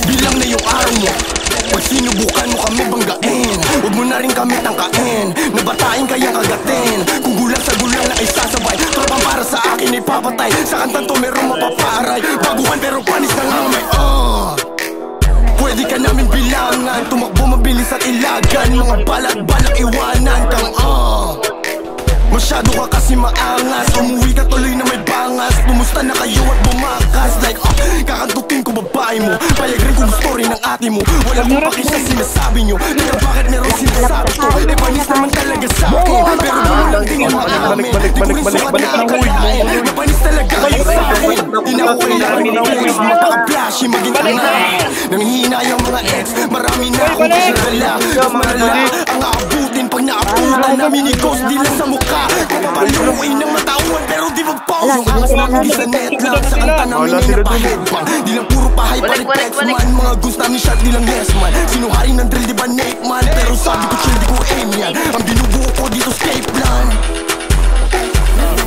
Bilang na yung araw mo, pag sinubukan mo kami banggain, huwag mo na rin kami tangkain, nabatain kayang kagatin. Kung gulang sa gulang na isasabay, tropang para sa akin ipapatay. Sa kantang to merong mapaparay, baguhan pero panis na lang may pwede ka namin bilangan, tumakbo mabilis at ilagan, mga balak-balak iwanan kang masyado ka kasi maangas, umuwi ka tuloy na may bangas. Kumusta na kayo at bumakas? Like kakantukin ko babae mo, payag rin kung gusto rin ng ate mo. Wala kong paki sa sinasabi nyo, teka bakit meron sinasabi ko? Eh panis naman talaga sa akin, pero di mo lang tingin maamin. Di ko rin sukat na akalain, napanis talaga kayo sa akin. Di na ako kailangan ng flex, mapaka-flashy, maging tangay. Nanghihina yung mga ex, marami na akong kasyadala. Mas malala ang aabutin pag naabutan namin ni Ghost, di lang sa mukha. Papaluin ng matauan pero di mag-pause. Yung angas namin di sa net lang, sa kanta namin ay napaheadbang. Di lang puro pahay pa-repex man, mga goons namin shot di lang yes man. Sinuharin ng drill di ba Nate man, pero sabi ko chill di ko aim yan. Ang binubuo ko dito escape plan.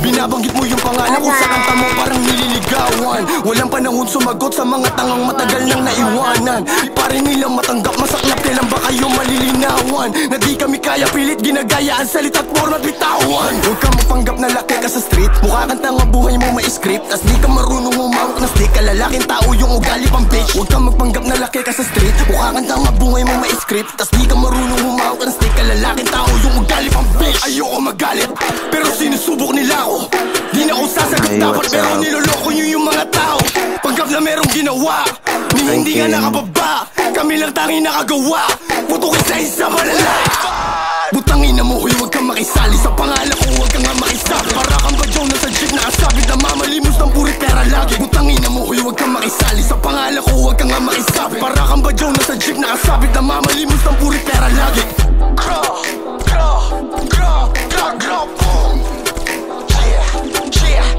Binabanggit mo yung pangalan ko sa kanta mo parang nililigawan. Walang panahon sumagot sa mga tangang matagal nang naiwanan. Pare nilang matanggap, masaklap kailan ba kayo malilinawan? Na di kami kaya pilit ginagaya ang salita at format bitawan. Huwag ka mapanggap na laki ka sa street, mukha kang tanga buhay mo may script. Tas di ka marunong umawak na stick, kalalaking tao yung ugali pang bitch. Huwag ka magpanggap na laki ka sa street, mukha kang tanga buhay mo may script. Tas di ka marunong umawak na stick, kalalaking tao yung ugali pang bitch. Ayoko magalit, pero sinusubok nila ako. Di na ako sasagot dapat pero niloloko nyo yung mga tao. Panggap na merong ginawa, ni hindi ka nakababa, kami lang tanging nakagawa. Putukin sa isa malala. Butangin na mo huy, huwag kang makisali sa pangalan ko, huwag kang nga makisabi. Para kang badyaw na sa jeep na kasabit na mamalimos ng puri pera lagi. Butangin na mo huy, huwag kang makisali sa pangalan ko, huwag kang nga makisabi. Para kang badyaw na sa jeep na kasabit na mamalimos ng puri pera lagi. Boom. Yeah.